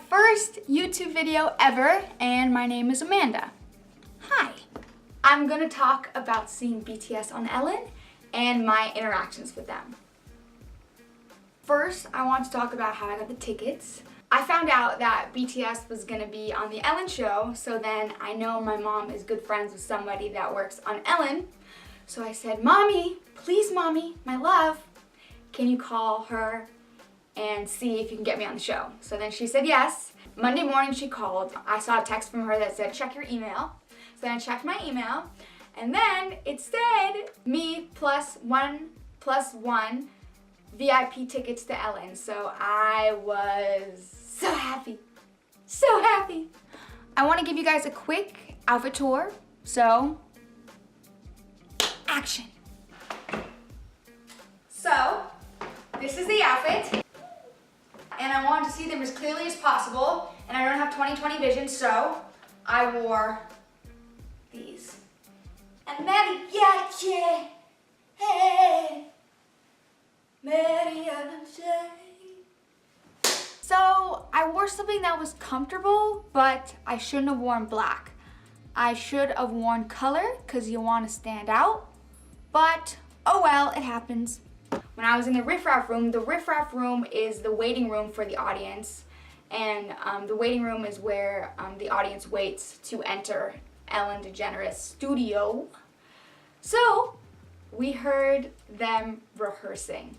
first YouTube video ever, and my name is Amanda. Hi. I'm gonna talk about seeing BTS on Ellen and my interactions with them. First, I want to talk about how I got the tickets. I found out that BTS was gonna be on the Ellen show, so then I know my mom is good friends with somebody that works on Ellen. So I said, Mommy, please Mommy, my love, can you call her and see if you can get me on the show? So then she said yes. Monday morning she called. I saw a text from her that said, check your email. So then I checked my email, and then it said me plus one VIP tickets to Ellen. So I was so happy, so happy. I want to give you guys a quick outfit tour, so action. So this is the outfit, and I wanted to see them as clearly as possible, and I don't have 20/20 vision, so I wore these. And mariachi, hey, mariachi. So I wore something that was comfortable, but I shouldn't have worn black. I should have worn color, because you want to stand out, but oh well, it happens. When I was in the riffraff room is the waiting room for the audience, and the waiting room is where the audience waits to enter Ellen DeGeneres' studio. So we heard them rehearsing.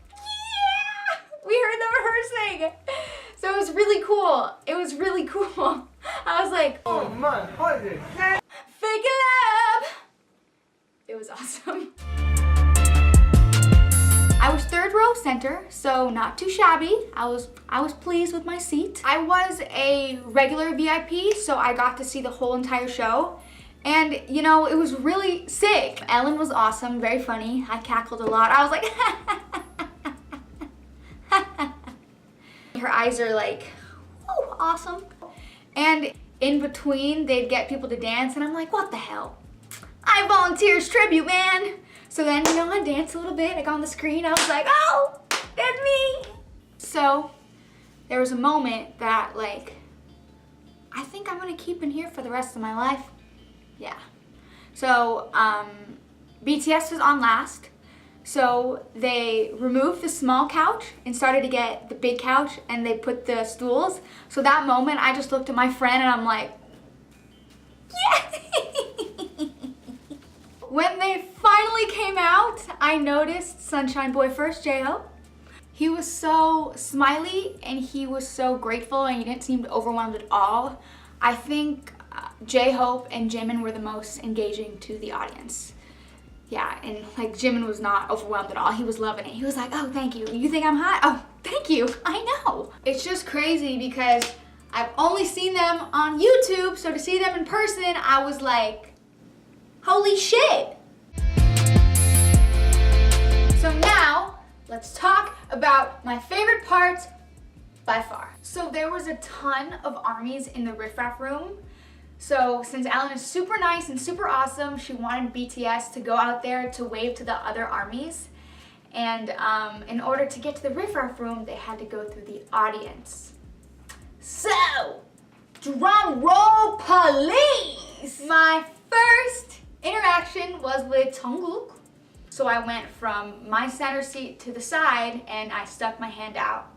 Yeah! We heard them rehearsing! So it was really cool. It was really cool. I was like, oh man, fake it up! It was awesome. I was third row center, so not too shabby. I was pleased with my seat. I was a regular VIP, so I got to see the whole entire show. And you know, it was really sick. Ellen was awesome, very funny. I cackled a lot. I was like, her eyes are like, oh, awesome. And in between, they'd get people to dance, and I'm like, what the hell? I volunteer as tribute, man. So then, you know, I danced a little bit. I got on the screen. I was like, oh, that's me. So there was a moment that, like, I think I'm gonna keep in here for the rest of my life. Yeah. So BTS was on last. So they removed the small couch and started to get the big couch, and they put the stools. So that moment, I just looked at my friend and I'm like, yeah. When they finally came out, I noticed Sunshine Boy first, J-Hope. He was so smiley and he was so grateful, and he didn't seem overwhelmed at all. I think J-Hope and Jimin were the most engaging to the audience. Yeah, and like Jimin was not overwhelmed at all. He was loving it. He was like, oh, thank you. You think I'm hot? Oh, thank you. I know. It's just crazy because I've only seen them on YouTube, so to see them in person, I was like, holy shit! So now, let's talk about my favorite part by far. So there was a ton of armies in the riffraff room. So since Ellen is super nice and super awesome, she wanted BTS to go out there to wave to the other armies. And in order to get to the riffraff room, they had to go through the audience. So, drum roll police! My first interaction was with Jungkook. So I went from my center seat to the side and I stuck my hand out.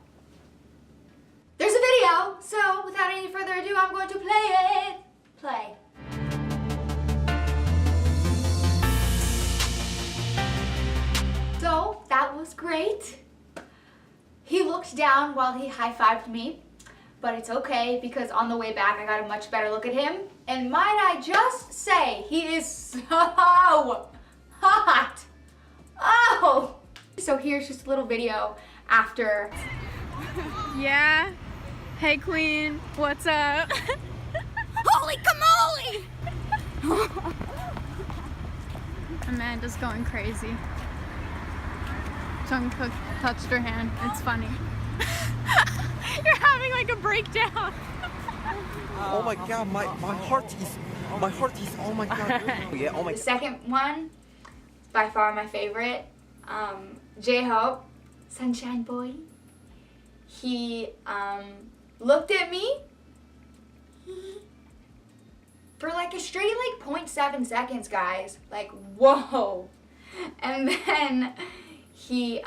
There's a video, so without any further ado, I'm going to play it. Play. So that was great. He looked down while he high-fived me, but it's okay because on the way back I got a much better look at him. And might I just say, he is so hot. Oh! So here's just a little video after. Yeah. Hey Queen, what's up? Holy camole! Amanda's going crazy. Jungkook touched her hand. It's funny. You're having like a breakdown. Oh my god, my heart is, oh my god. Yeah, oh my. The second one, by far my favorite, J-Hope, Sunshine Boy. He looked at me for like a straight like 0.7 seconds, guys. Like, whoa. And then he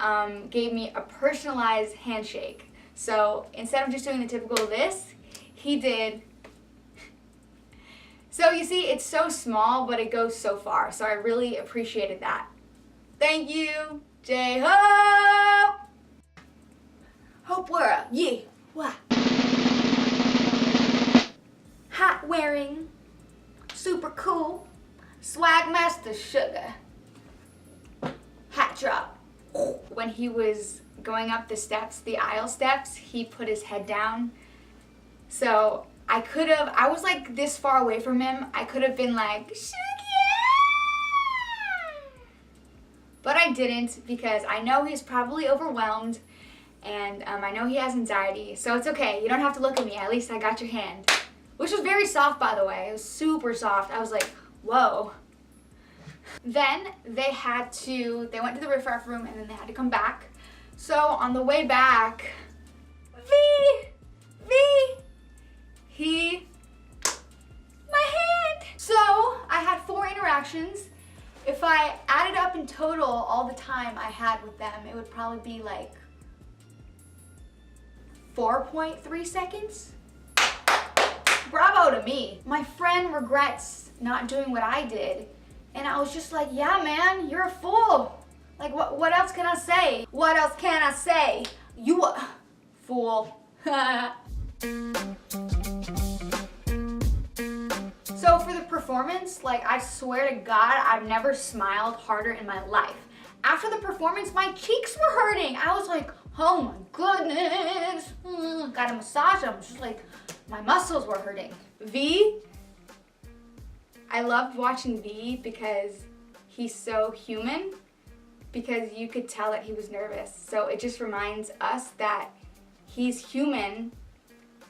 gave me a personalized handshake. So instead of just doing the typical this, he did. So you see, it's so small, but it goes so far. So I really appreciated that. Thank you, J-Hope! Hope world, yeah, what? Hat wearing, super cool, swag master Sugar. Hat drop. When he was going up the steps, the aisle steps, he put his head down. So I was like this far away from him, I could have been like, Sugar! But I didn't, because I know he's probably overwhelmed, and I know he has anxiety, so it's okay. You don't have to look at me. At least I got your hand. Which was very soft, by the way. It was super soft. I was like, whoa. Then they went to the riff-raff room, and then they had to come back. So on the way back, my hand. So I had 4 interactions. If I added up in total all the time I had with them, it would probably be like 4.3 seconds. Bravo to me. My friend regrets not doing what I did. And I was just like, yeah, man, you're a fool. Like, what else can I say? What else can I say? You a fool. So for the performance, like, I swear to God, I've never smiled harder in my life. After the performance, my cheeks were hurting. I was like, oh my goodness. Got a massage them, just like, my muscles were hurting. V, I loved watching V because he's so human, because you could tell that he was nervous. So it just reminds us that he's human,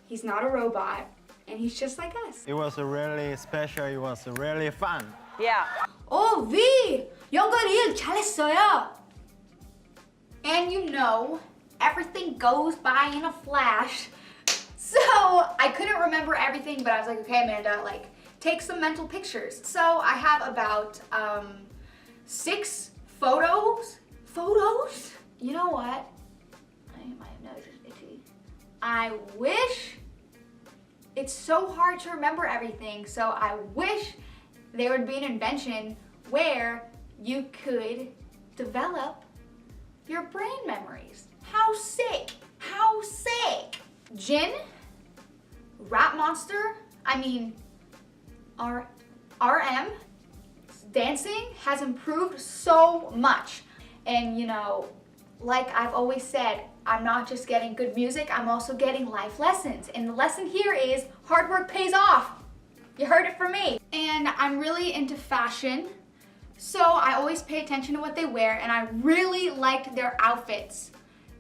he's not a robot, and he's just like us. It was really special, it was really fun. Yeah. Oh, V! 연극 일 잘했어요! And you know, everything goes by in a flash. So I couldn't remember everything, but I was like, okay, Amanda, like, take some mental pictures. So I have about 6 photos. Photos? You know what? My nose is itchy. I wish, it's so hard to remember everything, so I wish there would be an invention where you could develop your brain memories. How sick? How sick? Jin, Rap Monster, I mean, RM, dancing has improved so much. And you know, like I've always said, I'm not just getting good music, I'm also getting life lessons. And the lesson here is hard work pays off. You heard it from me. And I'm really into fashion, so I always pay attention to what they wear, and I really liked their outfits.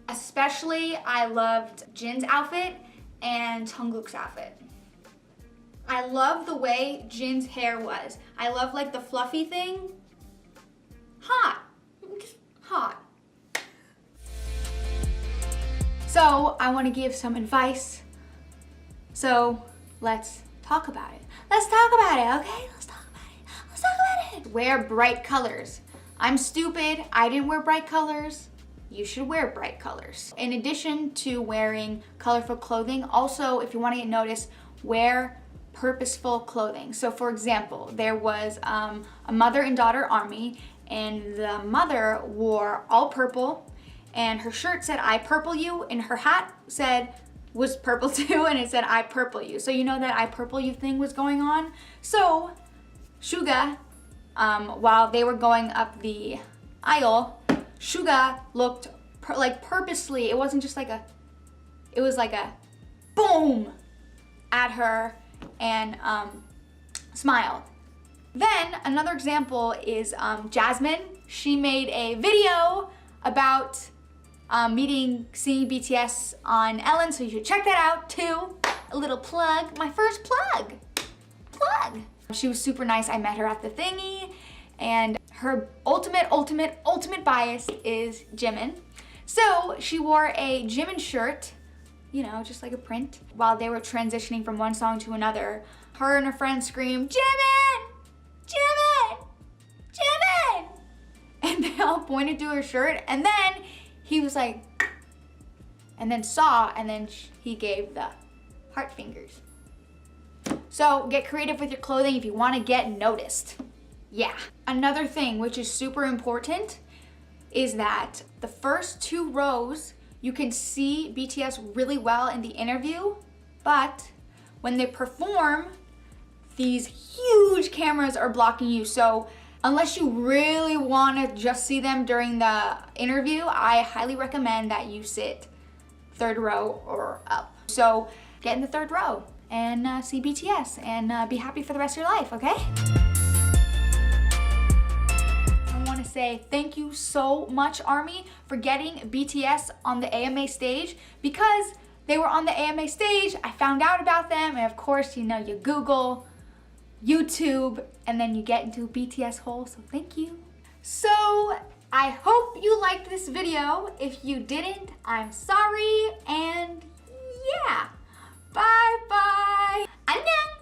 Especially, I loved Jin's outfit and Jungkook's outfit. I love the way Jin's hair was. I love like the fluffy thing. Hot, just hot. So I want to give some advice. So let's talk about it. Let's talk about it, okay? Let's talk about it. Let's talk about it. Wear bright colors. I'm stupid. I didn't wear bright colors. You should wear bright colors. In addition to wearing colorful clothing, also, if you want to get noticed, wear purposeful clothing. So for example, there was a mother and daughter army, and the mother wore all purple, and her shirt said I purple you, and her hat was purple too, and it said I purple you. So you know that I purple you thing was going on. So Suga, while they were going up the aisle, Suga looked like purposely, it wasn't just like it was like a boom at her, and smiled. Then another example is Jasmine. She made a video about seeing BTS on Ellen, so you should check that out too. A little plug, my first plug. She was super nice. I met her at the thingy, and her ultimate bias is Jimin. So she wore a Jimin shirt you know, just like a print. While they were transitioning from one song to another, her and her friend screamed, Jimin! Jimin! Jimin! And they all pointed to her shirt, and then he was like, and then saw, and then he gave the heart fingers. So get creative with your clothing if you want to get noticed. Yeah. Another thing which is super important is that the first 2 rows, you can see BTS really well in the interview, but when they perform, these huge cameras are blocking you. So unless you really want to just see them during the interview, I highly recommend that you sit 3rd row or up. So get in the 3rd row and see BTS and be happy for the rest of your life, okay? I want to say thank you so much, ARMY, for getting BTS on the AMA stage. Because they were on the AMA stage, I found out about them, and of course, you know, you Google, YouTube, and then you get into a BTS hole, so thank you. So I hope you liked this video. If you didn't, I'm sorry, and yeah. Bye bye. 안녕.